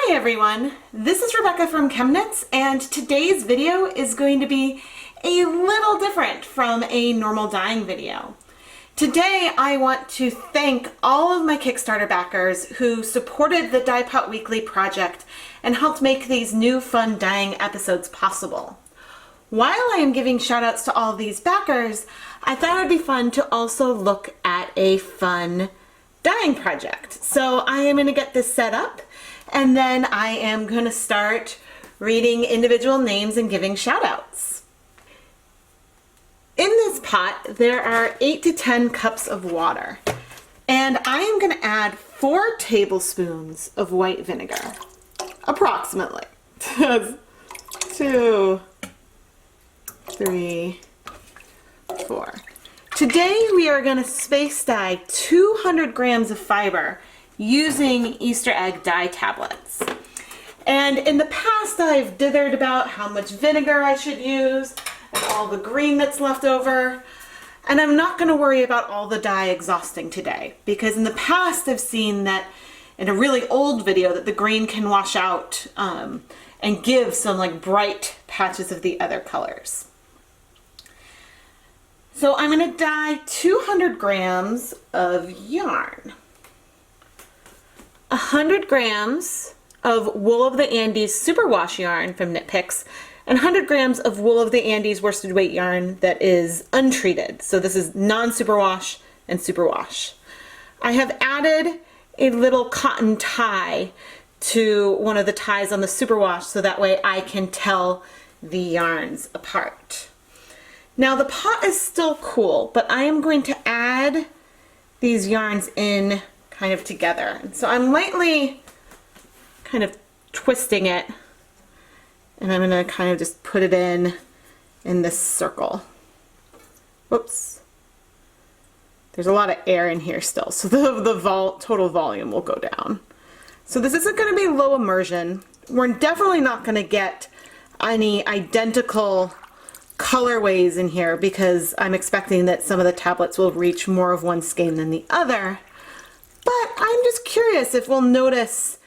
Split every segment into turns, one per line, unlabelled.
Hi everyone, this is Rebecca from ChemKnits, and today's video is going to be a little different from a normal dyeing video. Today I want to thank all of my Kickstarter backers who supported the Dyepot Weekly project and helped make these new fun dyeing episodes possible. While I am giving shout outs to all of these backers, I thought it would be fun to also look at a fun dyeing project. So I am going to get this set up, and then I am going to start reading individual names and giving shout outs. In this pot, there are 8 to 10 cups of water, and I am going to add 4 tablespoons of white vinegar, approximately. 2, 3, 4. Today we are going to space dye 200 grams of fiber using Easter egg dye tablets. And in the past I've dithered about how much vinegar I should use and all the green that's left over. And I'm not going to worry about all the dye exhausting today, because in the past I've seen that in a really old video that the green can wash out and give some like bright patches of the other colors. So I'm going to dye 200 grams of yarn, 100 grams of Wool of the Andes superwash yarn from Knit Picks, and 100 grams of Wool of the Andes worsted weight yarn that is untreated. So this is non-superwash and superwash. I have added a little cotton tie to one of the ties on the superwash so that way I can tell the yarns apart. Now the pot is still cool, but I am going to add these yarns in kind of together. And so I'm lightly kind of twisting it, and I'm going to kind of just put it in this circle. Whoops. There's a lot of air in here still, so the total volume will go down. So this isn't going to be low immersion. We're definitely not going to get any identical colorways in here because I'm expecting that some of the tablets will reach more of one skein than the other. But I'm just curious if we'll notice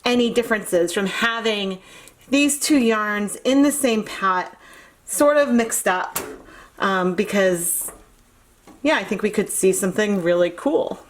any differences from having these two yarns in the same pot sort of mixed up, because yeah, I think we could see something really cool.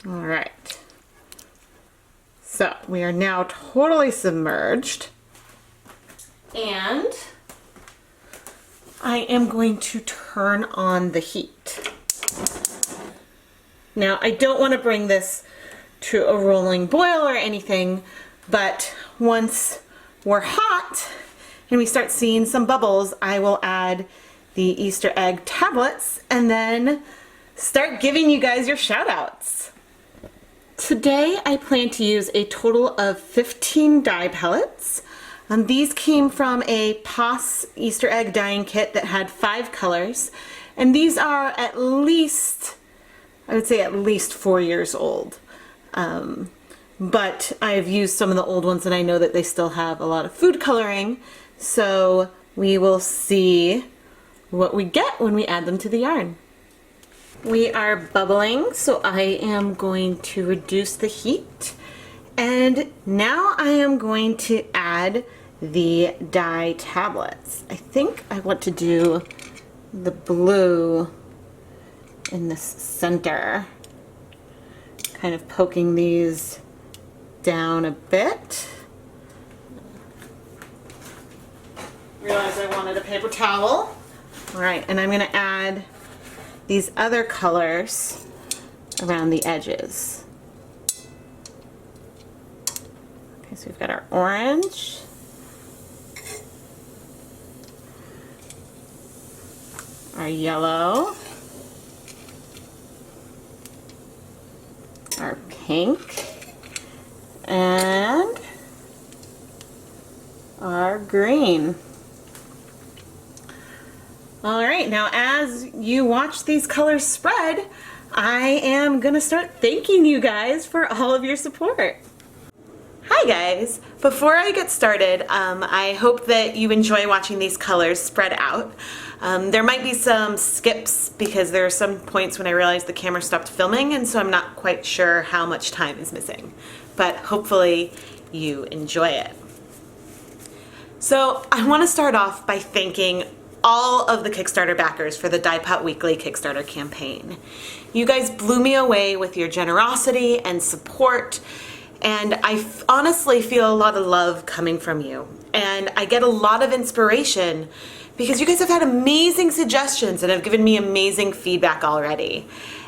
All right. So we are now totally submerged, and I am going to turn on the heat. Now I don't want to bring this to a rolling boil or anything, but once we're hot and we start seeing some bubbles, I will add the Easter egg tablets and then start giving you guys your shout outs. Today I plan to use a total of 15 dye pellets. These came from a POS Easter egg dyeing kit that had 5 colors, and these are at least, I would say at least 4 years old. But I've used some of the old ones and I know that they still have a lot of food coloring, so we will see what we get when we add them to the yarn. We are bubbling, so I am going to reduce the heat, and now I am going to add the dye tablets. I think I want to do the blue in this center, kind of poking these down a bit. Realized I wanted a paper towel. All right, and I'm going to add these other colors around the edges. Okay, so we've got our orange, our yellow, our pink, and our green. All right, now as you watch these colors spread, I am gonna start thanking you guys for all of your support. Hi Hi guys! Before I get started, I hope that you enjoy watching these colors spread out. There might be some skips because there are some points when I realized the camera stopped filming, and so I'm not quite sure how much time is missing. But hopefully you enjoy it. So I want to start off by thanking all of the Kickstarter backers for the Dyepot Weekly Kickstarter Campaign. You guys blew me away with your generosity and support, and I honestly feel a lot of love coming from you. And I get a lot of inspiration because you guys have had amazing suggestions and have given me amazing feedback already.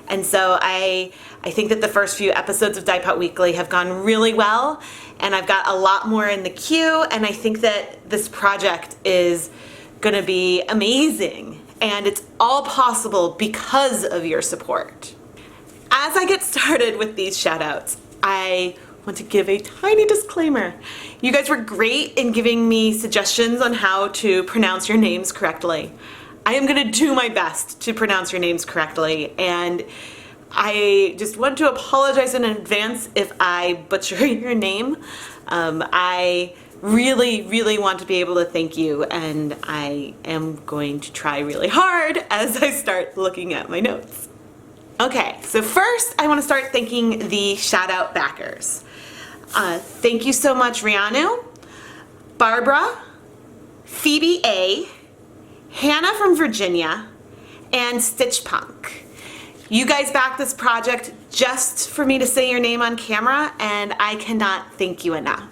And so I think that the first few episodes of Dyepot Weekly have gone really well, and I've got a lot more in the queue, and I think that this project is gonna be amazing, and it's all possible because of your support. As I get started with these shout outs, I want to give a tiny disclaimer. You guys were great in giving me suggestions on how to pronounce your names correctly. I am gonna do my best to pronounce your names correctly, and I just want to apologize in advance if I butcher your name. I really want to be able to thank you, and I am going to try really hard as I start looking at my notes. Okay, so first I want to start thanking the shout out backers. Thank you so much, Rianu, Barbara, Phoebe A, Hannah from Virginia, and Stitch Punk. You guys backed this project just for me to say your name on camera, and I cannot thank you enough.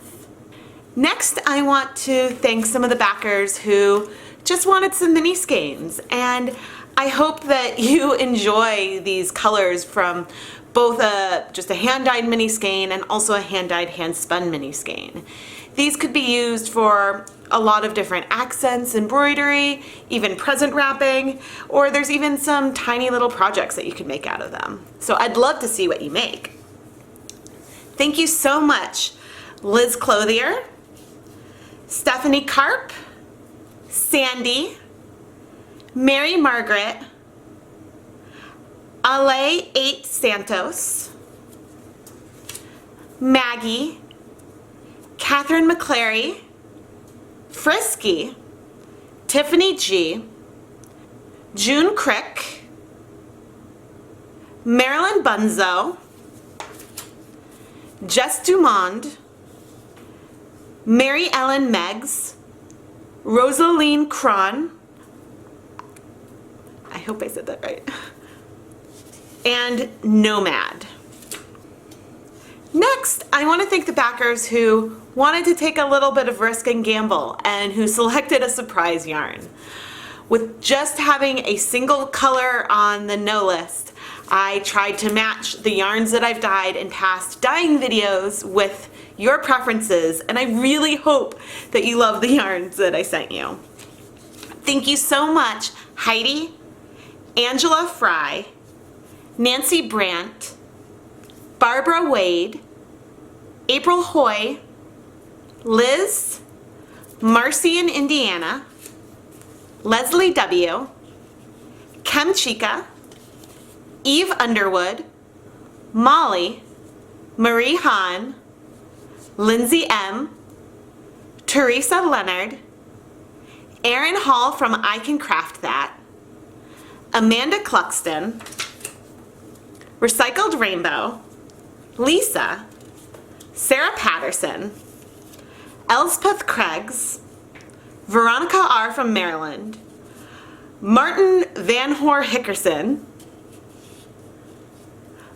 Next, I want to thank some of the backers who just wanted some mini skeins, and I hope that you enjoy these colors from both just a hand-dyed mini skein and also a hand-dyed, hand-spun mini skein. These could be used for a lot of different accents, embroidery, even present wrapping, or there's even some tiny little projects that you can make out of them. So I'd love to see what you make. Thank you so much, Liz Clothier, Stephanie Karp, Sandy, Mary Margaret, Ale 8 Santos, Maggie, Catherine McClary, Frisky, Tiffany G, June Crick, Marilyn Bunzo, Jess Dumond, Mary Ellen Meggs, Rosaline Cron, I hope I said that right, and Nomad. Next, I want to thank the backers who wanted to take a little bit of risk and gamble and who selected a surprise yarn. With just having a single color on the no list, I tried to match the yarns that I've dyed in past dyeing videos with your preferences, and I really hope that you love the yarns that I sent you. Thank you so much, Heidi, Angela Fry, Nancy Brandt, Barbara Wade, April Hoy, Liz, Marcy in Indiana, Leslie W, Kem Chica, Eve Underwood, Molly, Marie Hahn, Lindsay M, Teresa Leonard, Erin Hall from I Can Craft That, Amanda Cluxton, Recycled Rainbow, Lisa, Sarah Patterson, Elspeth Craigs, Veronica R. from Maryland, Martin Van Hoor Hickerson,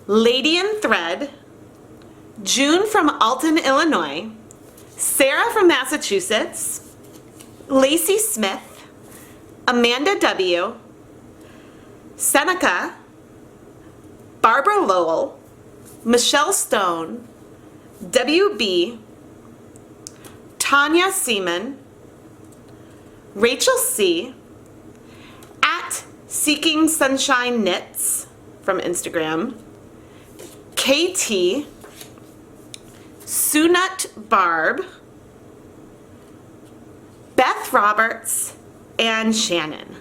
Lady in Thread, June from Alton, Illinois, Sarah from Massachusetts, Lacey Smith, Amanda W, Seneca, Barbara Lowell, Michelle Stone, WB, Tanya Seaman, Rachel C, at Seeking Sunshine Knits from Instagram, KT, Sunut Barb, Beth Roberts, and Shannon.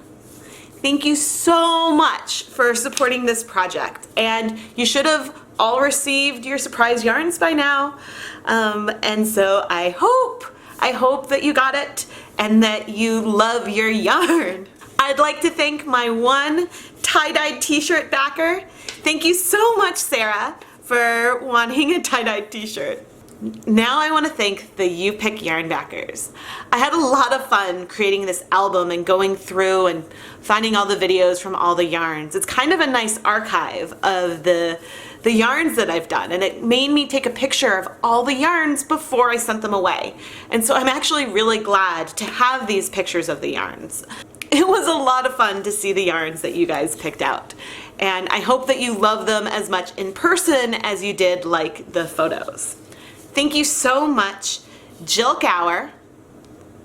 Thank you so much for supporting this project, and you should have all received your surprise yarns by now. And so I hope that you got it and that you love your yarn. I'd like to thank my one tie-dyed t-shirt backer. Thank you so much, Sarah, for wanting a tie-dyed t-shirt. Now I want to thank the You Pick Yarn backers. I had a lot of fun creating this album and going through and finding all the videos from all the yarns. It's kind of a nice archive of the yarns that I've done, and it made me take a picture of all the yarns before I sent them away. And so I'm actually really glad to have these pictures of the yarns. It was a lot of fun to see the yarns that you guys picked out. And I hope that you love them as much in person as you did like the photos. Thank you so much, Jill Gower,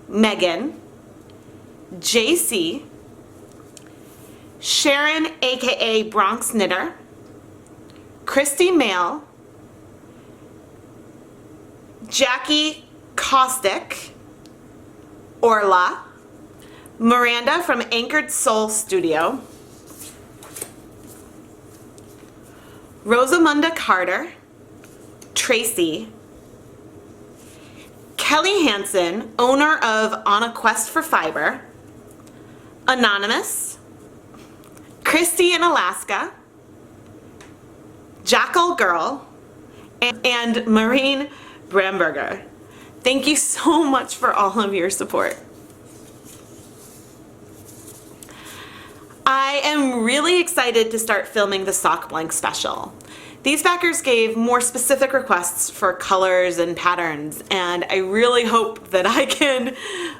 Megan, JC, Sharon aka Bronx Knitter, Christy Mail, Jackie Caustic, Orla, Miranda from Anchored Soul Studio, Rosamunda Carter, Tracy, Kelly Hansen, owner of On a Quest for Fiber, Anonymous, Christy in Alaska, Jackal Girl, and Maureen Bramberger. Thank you so much for all of your support. I am really excited to start filming the Sock Blank special. These backers gave more specific requests for colors and patterns, and I really hope that I can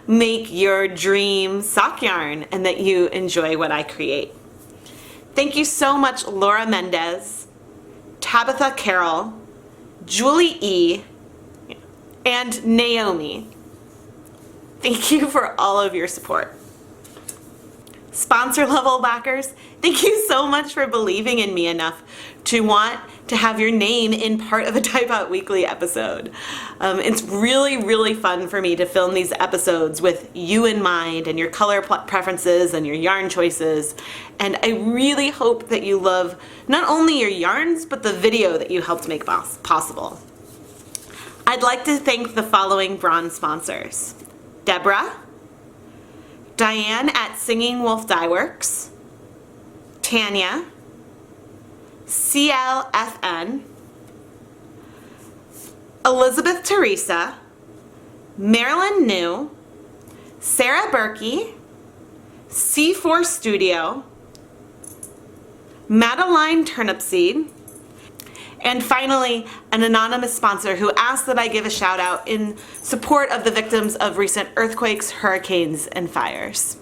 make your dream sock yarn and that you enjoy what I create. Thank you so much, Laura Mendez, Tabitha Carroll, Julie E, and Naomi. Thank you for all of your support. Sponsor level backers, thank you so much for believing in me enough to want to have your name in part of a Dyepot Weekly episode. It's really fun for me to film these episodes with you in mind and your color preferences and your yarn choices. And I really hope that you love not only your yarns, but the video that you helped make possible. I'd like to thank the following bronze sponsors: Deborah, Diane at Singing Wolf Dye Works, Tanya, CLFN, Elizabeth Teresa, Marilyn New, Sarah Berkey, C4 Studio, Madeline Turnipseed, and finally, an anonymous sponsor who asked that I give a shout out in support of the victims of recent earthquakes, hurricanes, and fires.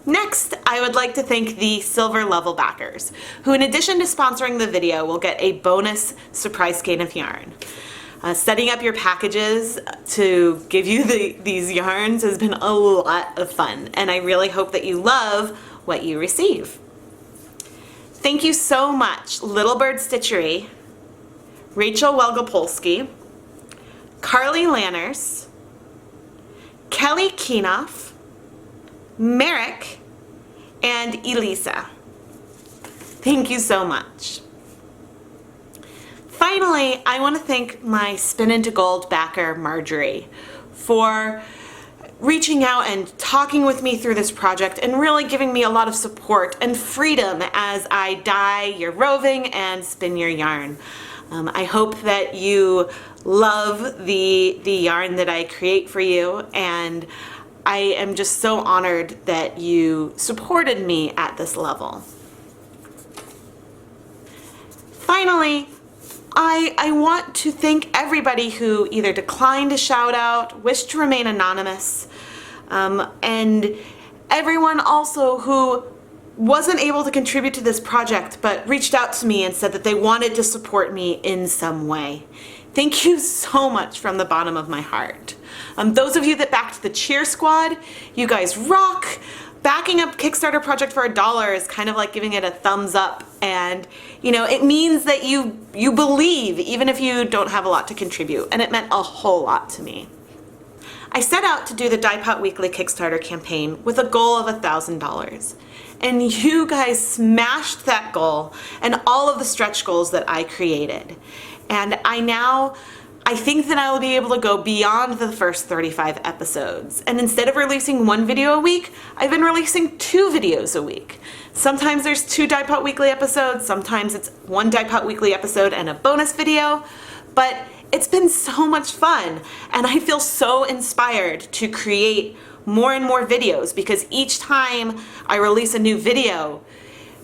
Next, I would like to thank the silver level backers, who in addition to sponsoring the video will get a bonus surprise skein of yarn. Setting up your packages to give you these yarns has been a lot of fun, and I really hope that you love what you receive. Thank you so much, Little Bird Stitchery, Rachel Welgopolsky, Carly Lanners, Kelly Kienoff, Merrick, and Elisa. Thank you so much. Finally, I want to thank my Spin Into Gold backer, Marjorie, for reaching out and talking with me through this project and really giving me a lot of support and freedom as I dye your roving and spin your yarn. I hope that you love the yarn that I create for you, and I am just so honored that you supported me at this level. Finally, I want to thank everybody who either declined a shout out, wished to remain anonymous, and everyone also who wasn't able to contribute to this project but reached out to me and said that they wanted to support me in some way. Thank you so much from the bottom of my heart. Those of you that backed the cheer squad, you guys rock. Backing up Kickstarter project for $1 is kind of like giving it a thumbs up, and you know, it means that you believe even if you don't have a lot to contribute, and it meant a whole lot to me. I set out to do the Dyepot Weekly Kickstarter campaign with a goal of $1,000, and you guys smashed that goal and all of the stretch goals that I created. And I think that I will be able to go beyond the first 35 episodes. And instead of releasing one video a week, I've been releasing 2 videos a week. Sometimes there's 2 Dyepot Weekly episodes, sometimes it's 1 Dyepot Weekly episode and a bonus video, but it's been so much fun, and I feel so inspired to create more and more videos because each time I release a new video,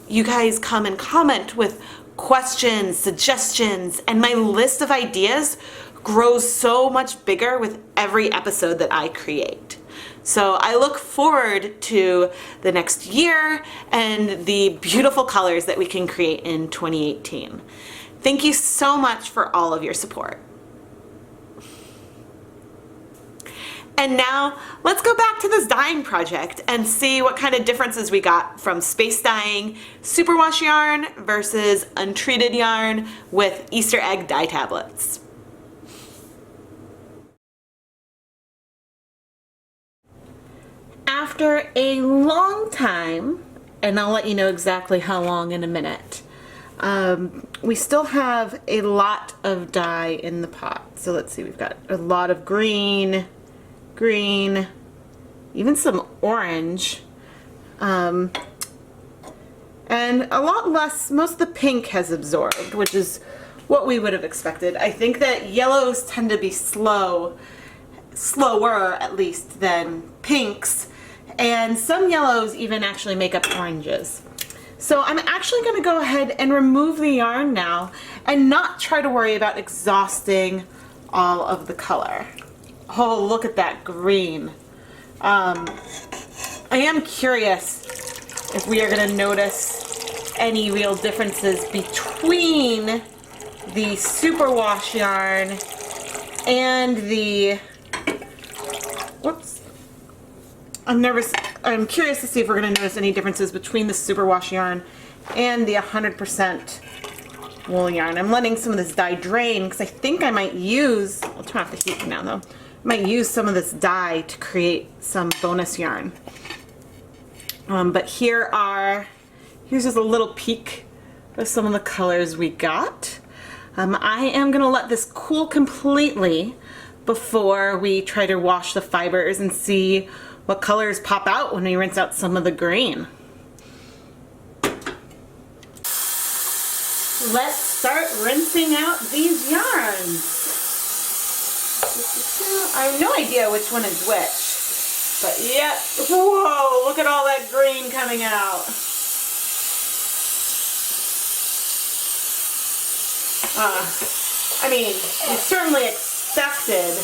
you guys come and comment with questions, suggestions, and my list of ideas grows so much bigger with every episode that I create. So I look forward to the next year and the beautiful colors that we can create in 2018. Thank you so much for all of your support. And now let's go back to this dyeing project and see what kind of differences we got from space dyeing superwash yarn versus untreated yarn with Easter egg dye tablets. After a long time, and I'll let you know exactly how long in a minute, we still have a lot of dye in the pot. So let's see, we've got a lot of green, even some orange, and a lot less, most of the pink has absorbed, which is what we would have expected. I think that yellows tend to be slower at least than pinks, and some yellows even actually make up oranges. So I'm actually going to go ahead and remove the yarn now and not try to worry about exhausting all of the color. Oh, look at that green. I am curious if we are going to notice any real differences between the superwash yarn and the, whoops. I'm curious to see if we're going to notice any differences between the superwash yarn and the 100% wool yarn. I'm letting some of this dye drain because I think I might use, I'll turn off the heat for now though, might use some of this dye to create some bonus yarn. But here's just a little peek of some of the colors we got. I am going to let this cool completely before we try to wash the fibers and see what colors pop out when we rinse out some of the green. Let's start rinsing out these yarns. I have no idea which one is which, but yep, whoa, look at all that green coming out. I mean, you certainly expected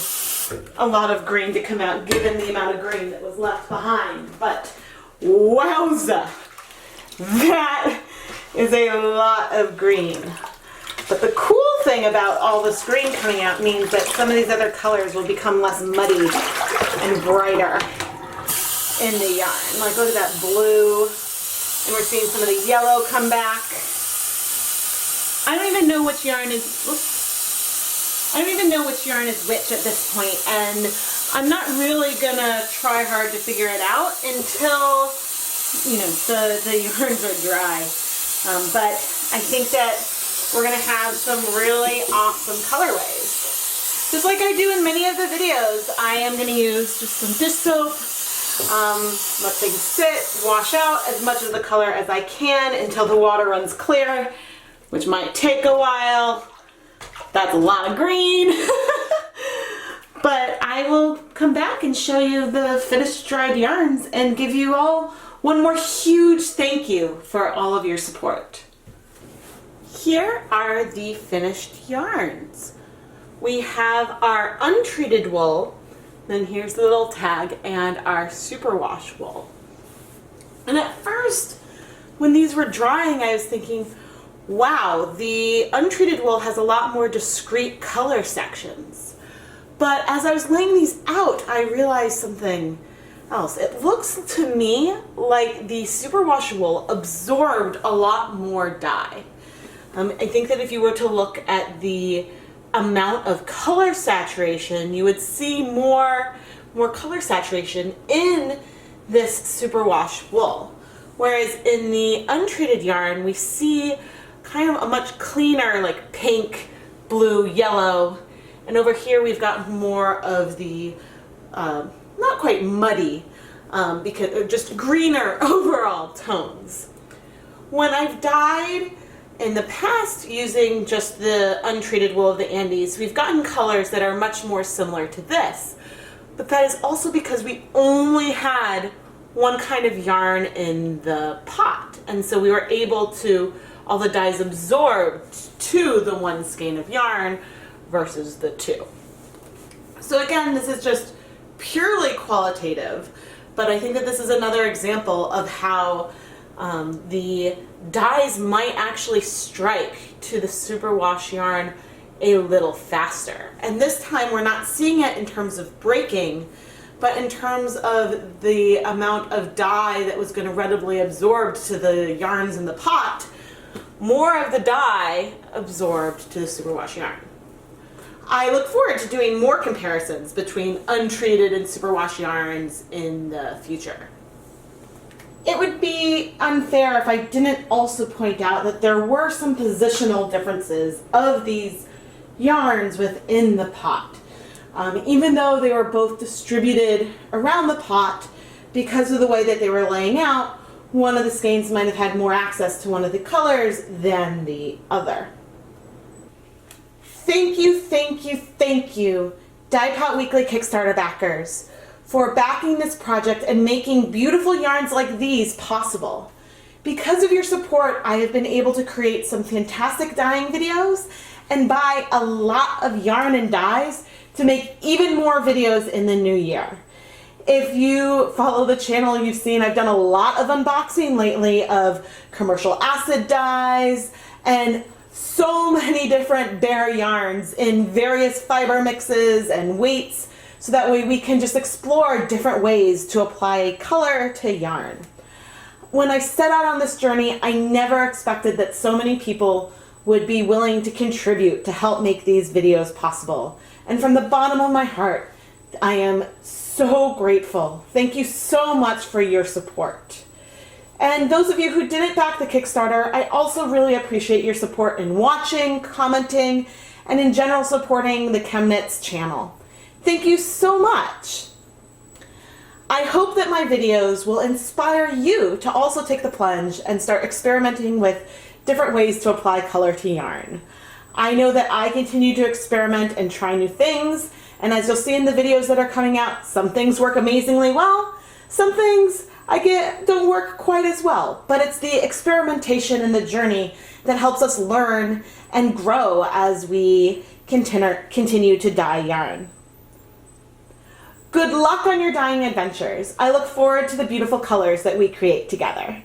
a lot of green to come out given the amount of green that was left behind, but wowza, that is a lot of green. But the cool thing about all this green coming out means that some of these other colors will become less muddy and brighter in the yarn. Like look at that blue, and we're seeing some of the yellow come back. I don't even know which yarn is, oops. I don't even know which yarn is which at this point, and I'm not really gonna try hard to figure it out until, you know, the yarns are dry. But I think that we're gonna have some really awesome colorways. Just like I do in many of the videos, I am gonna use just some dish soap, let things sit, wash out as much of the color as I can until the water runs clear, which might take a while. That's a lot of green. But I will come back and show you the finished dried yarns and give you all one more huge thank you for all of your support. Here are the finished yarns. We have our untreated wool, then here's the little tag, and our superwash wool. And at first, when these were drying, I was thinking, wow, the untreated wool has a lot more discrete color sections. But as I was laying these out, I realized something else. It looks to me like the superwash wool absorbed a lot more dye. I think that if you were to look at the amount of color saturation, you would see more color saturation in this superwash wool, Whereas in the untreated yarn, we see kind of a much cleaner, like pink, blue, yellow. And over here we've got more of the, not quite muddy, because just greener overall tones. When I've dyed in the past using just the untreated wool of the Andes, we've gotten colors that are much more similar to this. But that is also because we only had one kind of yarn in the pot. And so we were able to, all the dyes absorbed to the one skein of yarn versus the two. So again, this is just purely qualitative, but I think that this is another example of how the dyes might actually strike to the superwash yarn a little faster. And this time we're not seeing it in terms of breaking, but in terms of the amount of dye that was going to readily absorb to the yarns in the pot, more of the dye absorbed to the superwash yarn. I look forward to doing more comparisons between untreated and superwash yarns in the future. It would be unfair if I didn't also point out that there were some positional differences of these yarns within the pot. Even though they were both distributed around the pot, because of the way that they were laying out, one of the skeins might have had more access to one of the colors than the other. Thank you, thank you, thank you, Dyepot Weekly Kickstarter backers, for backing this project and making beautiful yarns like these possible. Because of your support, I have been able to create some fantastic dyeing videos and buy a lot of yarn and dyes to make even more videos in the new year. If you follow the channel, you've seen I've done a lot of unboxing lately of commercial acid dyes and so many different bare yarns in various fiber mixes and weights, so that way we can just explore different ways to apply color to yarn. When I set out on this journey, I never expected that so many people would be willing to contribute to help make these videos possible. And from the bottom of my heart, I am so grateful. Thank you so much for your support. And those of you who didn't back the Kickstarter, I also really appreciate your support in watching, commenting, and in general supporting the ChemKnits channel. Thank you so much. I hope that my videos will inspire you to also take the plunge and start experimenting with different ways to apply color to yarn. I know that I continue to experiment and try new things, and as you'll see in the videos that are coming out, some things work amazingly well, some things don't work quite as well, but it's the experimentation and the journey that helps us learn and grow as we continue to dye yarn. Good luck on your dyeing adventures. I look forward to the beautiful colors that we create together.